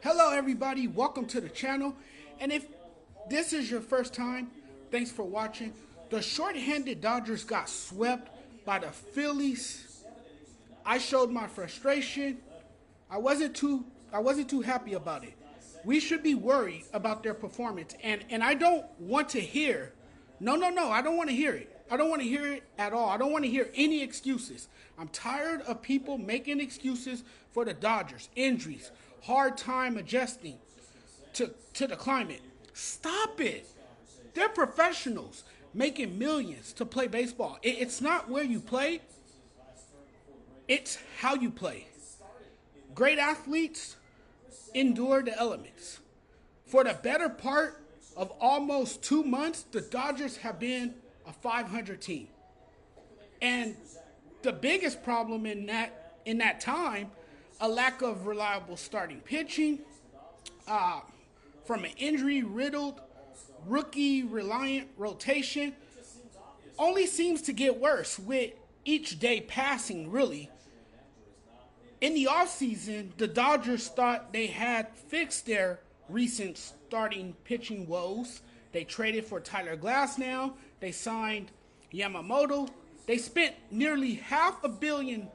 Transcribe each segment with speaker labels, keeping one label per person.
Speaker 1: Hello, everybody. Welcome to the channel. And if this is your first time, thanks for watching. The shorthanded Dodgers got swept by the Phillies. I showed my frustration. I wasn't too happy about it. We should be worried about their performance. And I don't want to hear. No. I don't want to hear it. I don't want to hear it at all. I don't want to hear any excuses. I'm tired of people making excuses for the Dodgers. Injuries, hard time adjusting to the climate. Stop it. They're professionals making millions to play baseball. It's not where you play, it's how you play. Great athletes endure the elements. For the better part of almost 2 months, the Dodgers have been a 500 team. And the biggest problem in that time, a lack of reliable starting pitching, from an injury-riddled, rookie-reliant rotation, only seems to get worse with each day passing, really. In the offseason, the Dodgers thought they had fixed their recent starting pitching woes. They traded for Tyler Glasnow. They signed Yamamoto. They spent nearly $500 million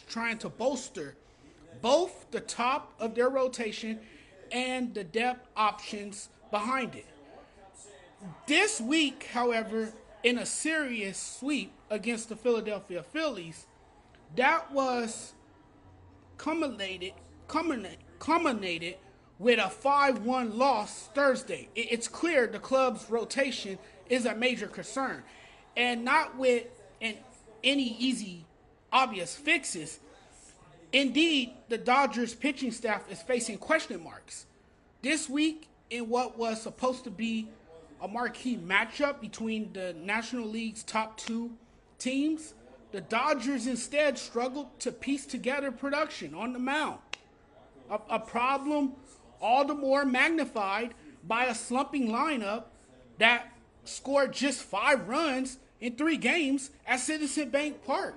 Speaker 1: trying to bolster both the top of their rotation and the depth options behind it. This week, however, in a serious sweep against the Philadelphia Phillies, that was culminated with a 5-1 loss Thursday. It's clear the club's rotation is a major concern, and not with any easy, obvious fixes. Indeed, the Dodgers pitching staff is facing question marks. This week, in what was supposed to be a marquee matchup between the National League's top two teams, the Dodgers instead struggled to piece together production on the mound. A problem all the more magnified by a slumping lineup that scored just 5 runs in 3 games at Citizen Bank Park.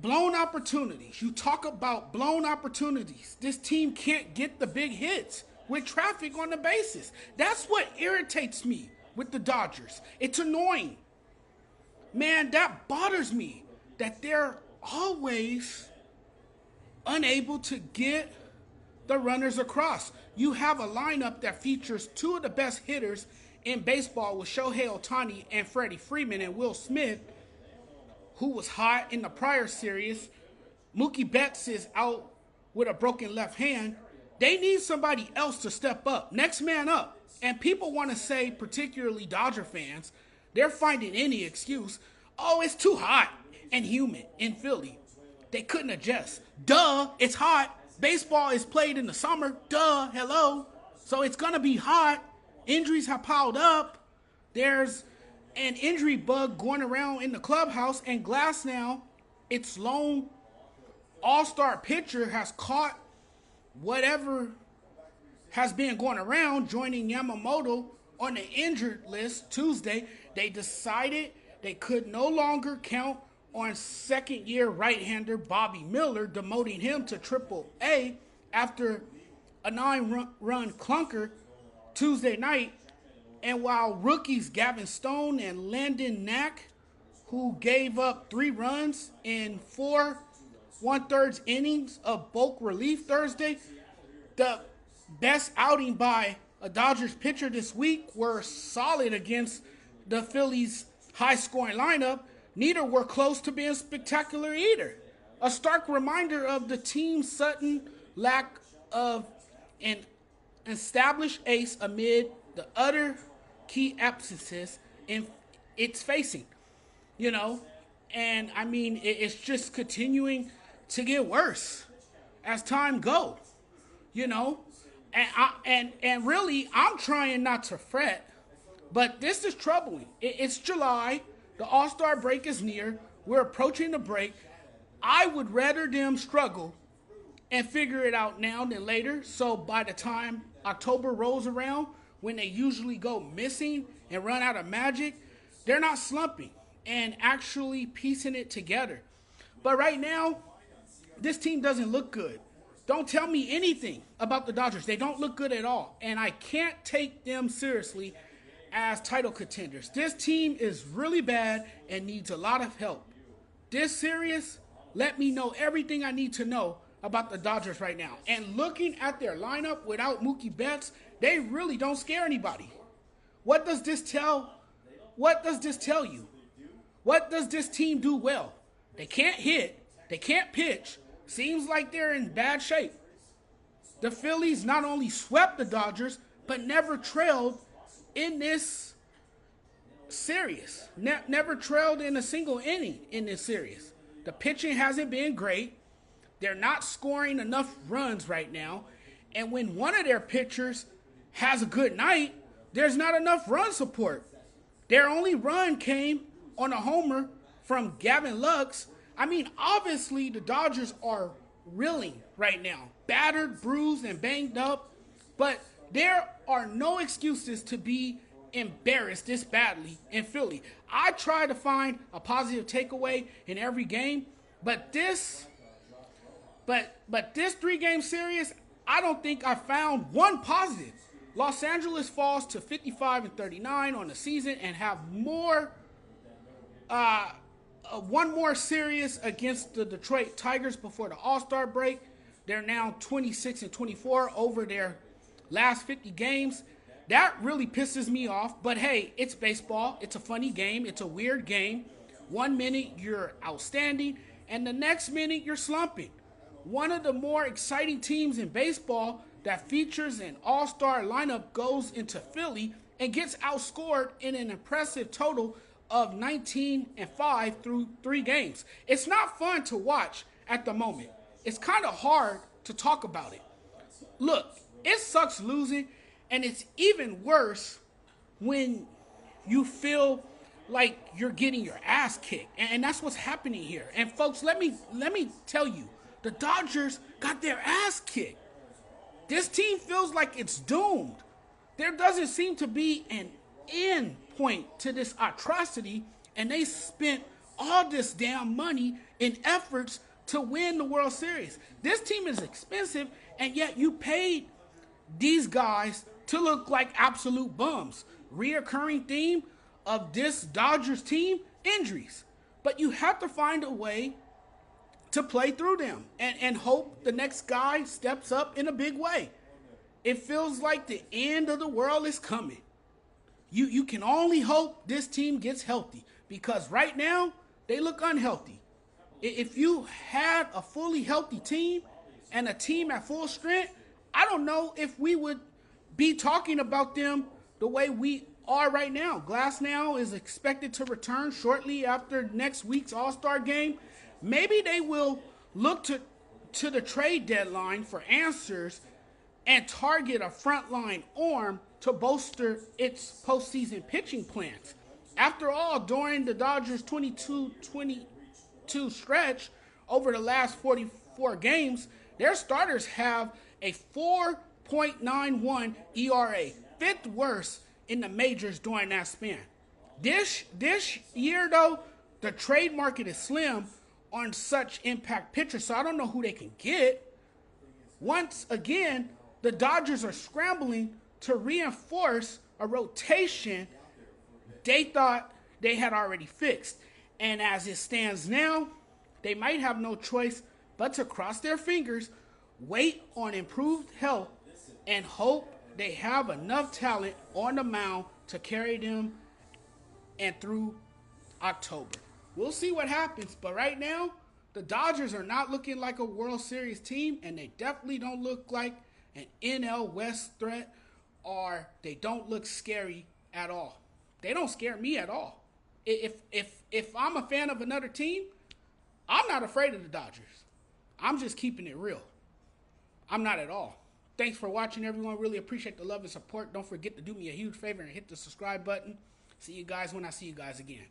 Speaker 1: Blown opportunities. You talk about blown opportunities. This team can't get the big hits with traffic on the bases. That's what irritates me with the Dodgers. It's annoying. Man, that bothers me that they're always unable to get the runners across. You have a lineup that features 2 of the best hitters in baseball with Shohei Ohtani and Freddie Freeman, and Will Smith, who was hot in the prior series. Mookie Betts is out with a broken left hand. They need somebody else to step up. Next man up. And people want to say, particularly Dodger fans, they're finding any excuse. Oh, it's too hot and humid in Philly. They couldn't adjust. Duh, it's hot. Baseball is played in the summer. Duh, hello. So it's going to be hot. Injuries have piled up. There's an injury bug going around in the clubhouse, and Glasnow, its lone all-star pitcher, has caught whatever has been going around, joining Yamamoto on the injured list Tuesday. They decided they could no longer count on second-year right-hander Bobby Miller, demoting him to Triple-A after a 9-run clunker Tuesday night. And while rookies Gavin Stone and Landon Knack, who gave up 3 runs in 4 1/3 innings of bulk relief Thursday, the best outing by a Dodgers pitcher this week were solid against the Phillies' high-scoring lineup. Neither were close to being spectacular either. A stark reminder of the team's sudden lack of an established ace amid the utter key absences it's facing, and I mean, it's just continuing to get worse as time goes, and really, I'm trying not to fret, but this is troubling. It's July, the All-Star break is near, we're approaching the break. I would rather them struggle and figure it out now than later, so by the time October rolls around, when they usually go missing and run out of magic, they're not slumping and actually piecing it together. But right now, this team doesn't look good. don't tell me anything about the Dodgers. They don't look good at all. And I can't take them seriously as title contenders. This team is really bad and needs a lot of help. This series, let me know everything I need to know about the Dodgers right now. And looking at their lineup without Mookie Betts, they really don't scare anybody. What does this tell you? What does this team do well? They can't hit. They can't pitch. Seems like they're in bad shape. The Phillies not only swept the Dodgers, but never trailed in this series. Never trailed in a single inning in this series. The pitching hasn't been great. They're not scoring enough runs right now. And when one of their pitchers has a good night, there's not enough run support. Their only run came on a homer from Gavin Lux. I mean, obviously the Dodgers are reeling right now. Battered, bruised, and banged up. But there are no excuses to be embarrassed this badly in Philly. I try to find a positive takeaway in every game, but this 3-game series, I don't think I found one positive. Los Angeles falls to 55-39 on the season and have one more series against the Detroit Tigers before the All-Star break. They're now 26-24 over their last 50 games. That really pisses me off, but hey, it's baseball. It's a funny game. It's a weird game. 1 minute you're outstanding, and the next minute you're slumping. One of the more exciting teams in baseball that features an all-star lineup goes into Philly and gets outscored in an impressive total of 19-5 through 3 games. It's not fun to watch at the moment. It's kind of hard to talk about it. Look, it sucks losing, and it's even worse when you feel like you're getting your ass kicked. And that's what's happening here. And folks, let me tell you, the Dodgers got their ass kicked. This team feels like it's doomed. There doesn't seem to be an end point to this atrocity, and they spent all this damn money in efforts to win the World Series. This team is expensive, and yet you paid these guys to look like absolute bums. Reoccurring theme of this Dodgers team, injuries. But you have to find a way to play through them and hope the next guy steps up in a big way. It feels like the end of the world is coming. You can only hope this team gets healthy, because right now they look unhealthy. If you had a fully healthy team and a team at full strength, I don't know if we would be talking about them the way we are right now. Glasnow is expected to return shortly after next week's All-Star game. Maybe they will look to the trade deadline for answers and target a frontline arm to bolster its postseason pitching plans. After all, during the Dodgers' 22-22 stretch over the last 44 games, their starters have a 4.91 ERA, 5th worst in the majors during that span. This year, though, the trade market is slim on such impact pitchers, so I don't know who they can get. Once again, the Dodgers are scrambling to reinforce a rotation they thought they had already fixed. And as it stands now, they might have no choice but to cross their fingers, wait on improved health, and hope they have enough talent on the mound to carry them and through October. We'll see what happens, but right now, the Dodgers are not looking like a World Series team, and they definitely don't look like an NL West threat, or they don't look scary at all. They don't scare me at all. If I'm a fan of another team, I'm not afraid of the Dodgers. I'm just keeping it real. I'm not at all. Thanks for watching, everyone. Really appreciate the love and support. Don't forget to do me a huge favor and hit the subscribe button. See you guys when I see you guys again.